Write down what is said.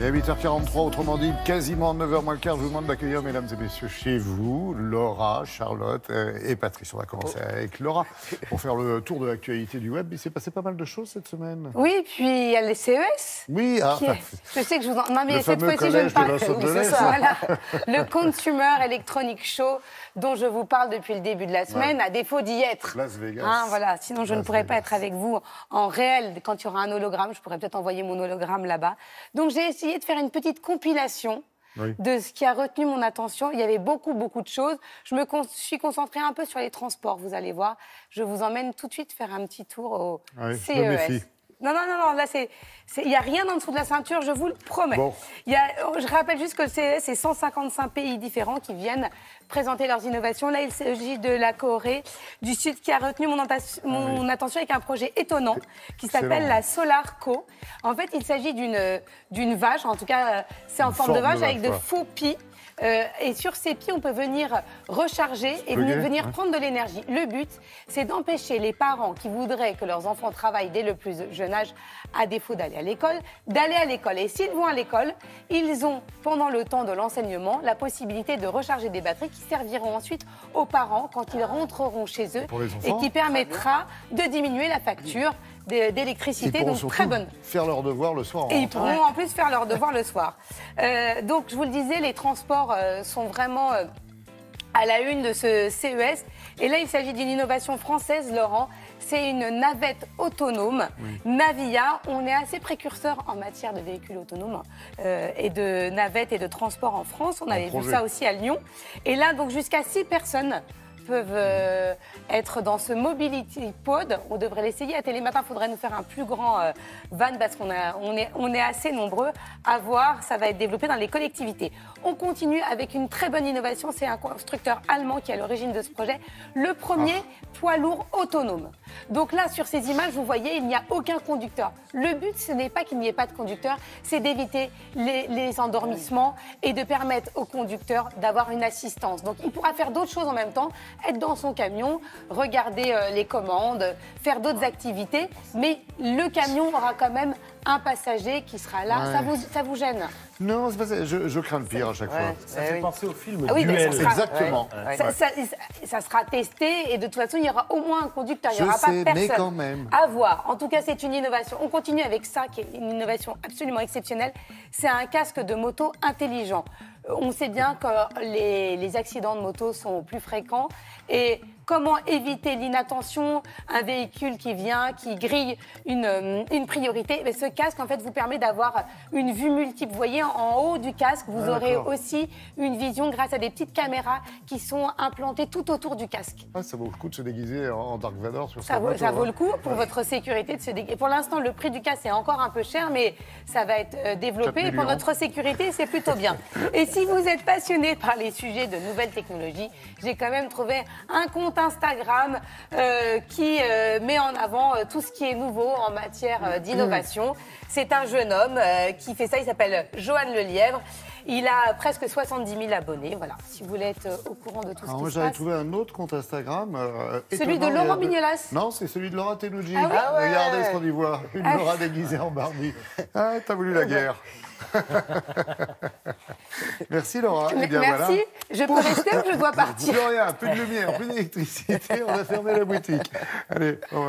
Et à 8h43, autrement dit, quasiment 9h moins le quart, je vous demande d'accueillir, mesdames et messieurs, chez vous, Laura, Charlotte et Patrice. On va commencer avec Laura pour faire le tour de l'actualité du web. Il s'est passé pas mal de choses cette semaine. Oui, puis il y a les CES. Oui, je sais que je vous en... Non, mais le cette fameux fois-ci, je ne parle collège de Los Angeles. Voilà. Le Consumer Electronic Show dont je vous parle depuis le début de la semaine, à défaut d'y être. Las Vegas. Voilà. Sinon, je ne pourrais pas être avec vous en réel. Quand il y aura un hologramme, je pourrais peut-être envoyer mon hologramme là-bas. Donc, j'ai essayé de faire une petite compilation de ce qui a retenu mon attention. Il y avait beaucoup de choses. Je me suis concentrée un peu sur les transports, vous allez voir. Je vous emmène tout de suite faire un petit tour au CES. Non, là, il n'y a rien en dessous de la ceinture, je vous le promets. Bon. Je rappelle juste que le CES, c'est 155 pays différents qui viennent présenter leurs innovations. Là, il s'agit de la Corée du Sud qui a retenu mon attention avec un projet étonnant qui s'appelle la Solar Co. En fait, il s'agit d'une vache, en tout cas, c'est en forme de vache avec de faux pieds. Et sur ces pieds, on peut venir recharger et venir prendre de l'énergie. Le but, c'est d'empêcher les parents qui voudraient que leurs enfants travaillent dès le plus jeune âge, à défaut d'aller à l'école, d'aller à l'école. Et s'ils vont à l'école, ils ont, pendant le temps de l'enseignement, la possibilité de recharger des batteries qui serviront ensuite aux parents quand ils rentreront chez eux et qui permettra de diminuer la facture d'électricité, donc très bonne. Faire leurs devoirs le soir. Et ils pourront en plus faire leurs devoirs le soir. Donc, je vous le disais, les transports sont vraiment à la une de ce CES. Et là, il s'agit d'une innovation française, Laurent. C'est une navette autonome, Navia. On est assez précurseur en matière de véhicules autonomes et de navettes et de transports en France. On avait vu ça aussi à Lyon. Et là, donc, jusqu'à 6 personnes peuvent être dans ce Mobility Pod. On devrait l'essayer. À Télématin, il faudrait nous faire un plus grand van parce on est assez nombreux à voir. Ça va être développé dans les collectivités. On continue avec une très bonne innovation. C'est un constructeur allemand qui est à l'origine de ce projet. Le premier poids lourd autonome. Donc là, sur ces images, vous voyez, il n'y a aucun conducteur. Le but, ce n'est pas qu'il n'y ait pas de conducteur, c'est d'éviter les endormissements et de permettre au conducteur d'avoir une assistance. Donc, il pourra faire d'autres choses en même temps, être dans son camion, regarder les commandes, faire d'autres activités, mais le camion aura quand même un passager qui sera là. Ça vous gêne? Non, c'est pas ça. Je crains le pire à chaque fois. Ça fait penser au film Duel. Exactement. Ça sera testé et de toute façon, il y aura au moins un conducteur. Il n'y aura pas personne. Mais quand même. À voir. En tout cas, c'est une innovation. On continue avec ça, qui est une innovation absolument exceptionnelle. C'est un casque de moto intelligent. On sait bien que les accidents de moto sont plus fréquents. Et comment éviter l'inattention, un véhicule qui vient, qui grille une priorité? Mais ce casque, en fait, vous permet d'avoir une vue multiple. Vous voyez, en haut du casque, vous aurez aussi une vision grâce à des petites caméras qui sont implantées tout autour du casque. Ça vaut le coup de se déguiser en Dark Vador sur ça vaut le coup pour votre sécurité de se déguiser. Pour l'instant, le prix du casque est encore un peu cher, mais ça va être développé. Et pour notre sécurité, c'est plutôt bien. Et si vous êtes passionné par les sujets de nouvelles technologies, j'ai quand même trouvé un compte Instagram qui met en avant tout ce qui est nouveau en matière d'innovation. C'est un jeune homme qui fait ça, il s'appelle Johan Lelièvre. Il a presque 70 000 abonnés, voilà, si vous voulez être au courant de tout ce qui se passe. Moi, j'avais trouvé un autre compte Instagram. Celui de Laurent Mignolas. Non, c'est celui de Laura Tenoudji. Regardez ce qu'on y voit, une Laura déguisée en Barbie. T'as voulu la guerre. Merci Laura. Merci. Voilà. Je peux rester ou je dois partir? Plus rien, plus de lumière, plus d'électricité. On va fermer la boutique. Allez, on va...